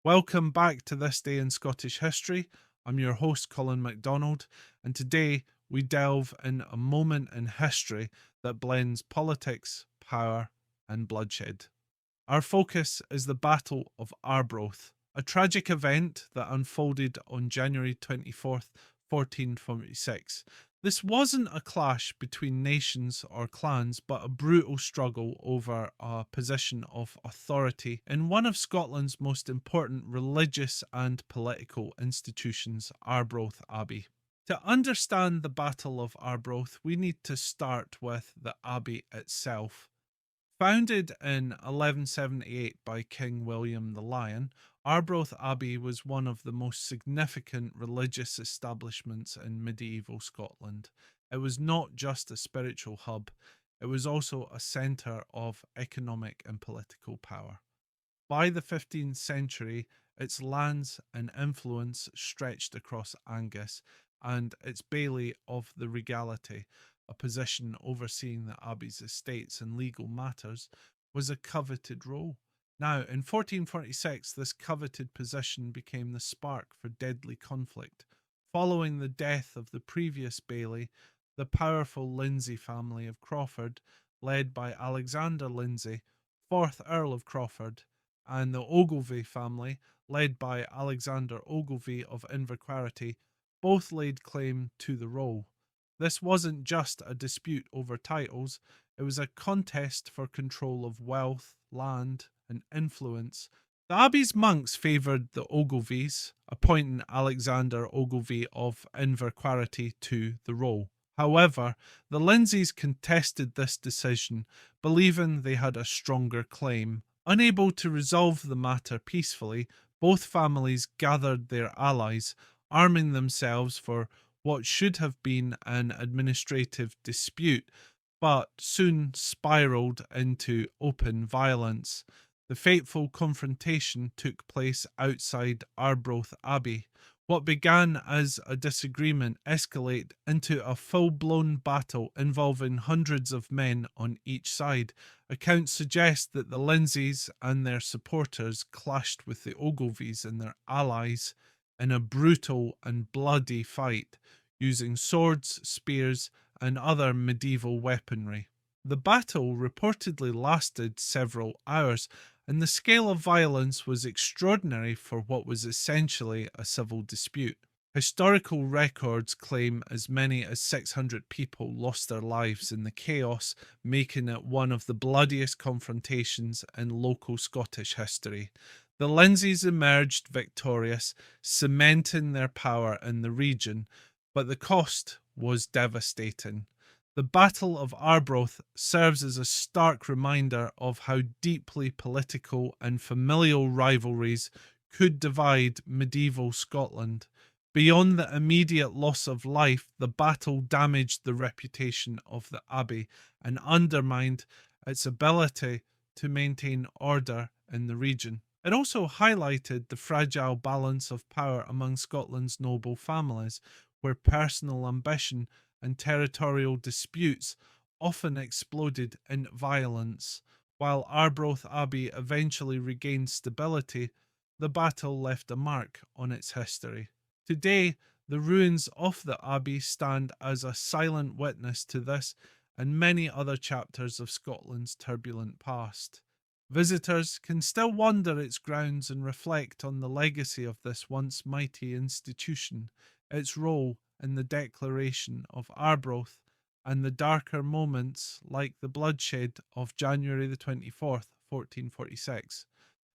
Welcome back to This Day in Scottish History. I'm your host, Colin MacDonald, and today we delve in a moment in history that blends politics, power, and bloodshed. Our focus is the Battle of Arbroath, a tragic event that unfolded on January 24th, 1446. This wasn't a clash between nations or clans, but a brutal struggle over a position of authority in one of Scotland's most important religious and political institutions, Arbroath Abbey. To understand the Battle of Arbroath, we need to start with the Abbey itself. Founded in 1178 by King William the Lion, Arbroath Abbey was one of the most significant religious establishments in medieval Scotland. It was not just a spiritual hub, it was also a centre of economic and political power. By the 15th century, its lands and influence stretched across Angus, and its Bailie of the Regality, a position overseeing the abbey's estates and legal matters, was a coveted role. Now, in 1446, this coveted position became the spark for deadly conflict. Following the death of the previous Bailie, the powerful Lindsay family of Crawford, led by Alexander Lindsay, 4th Earl of Crawford, and the Ogilvy family, led by Alexander Ogilvy of Inverquharity, both laid claim to the role. This wasn't just a dispute over titles, it was a contest for control of wealth, land, and influence. The Abbey's monks favoured the Ogilvys, appointing Alexander Ogilvy of Inverquharity to the role. However, the Lindsays contested this decision, believing they had a stronger claim. Unable to resolve the matter peacefully, both families gathered their allies, arming themselves for what should have been an administrative dispute, but soon spiralled into open violence. The fateful confrontation took place outside Arbroath Abbey. What began as a disagreement escalated into a full-blown battle involving hundreds of men on each side. Accounts suggest that the Lindsays and their supporters clashed with the Ogilvys and their allies in a brutal and bloody fight, using swords, spears, and other medieval weaponry. The battle reportedly lasted several hours, and the scale of violence was extraordinary for what was essentially a civil dispute. Historical records claim as many as 600 people lost their lives in the chaos, making it one of the bloodiest confrontations in local Scottish history. The Lindsays emerged victorious, cementing their power in the region, but the cost was devastating. The Battle of Arbroath serves as a stark reminder of how deeply political and familial rivalries could divide medieval Scotland. Beyond the immediate loss of life, the battle damaged the reputation of the Abbey and undermined its ability to maintain order in the region. It also highlighted the fragile balance of power among Scotland's noble families, where personal ambition and territorial disputes often exploded in violence. While Arbroath Abbey eventually regained stability, the battle left a mark on its history. Today, the ruins of the Abbey stand as a silent witness to this and many other chapters of Scotland's turbulent past. Visitors can still wander its grounds and reflect on the legacy of this once mighty institution, its role in the declaration of Arbroath, and the darker moments like the bloodshed of January the 24th, 1446.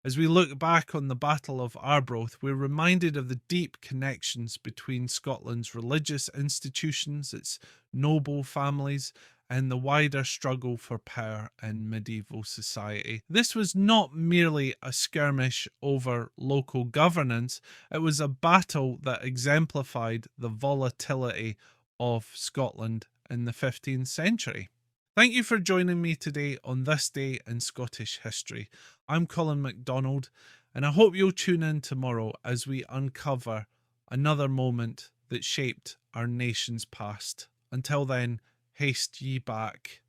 As we look back on the Battle of Arbroath, we're reminded of the deep connections between Scotland's religious institutions, its noble families, and the wider struggle for power in medieval society. This was not merely a skirmish over local governance, it was a battle that exemplified the volatility of Scotland in the 15th century. Thank you for joining me today on This Day in Scottish History. I'm Colin MacDonald, and I hope you'll tune in tomorrow as we uncover another moment that shaped our nation's past. Until then, haste ye back.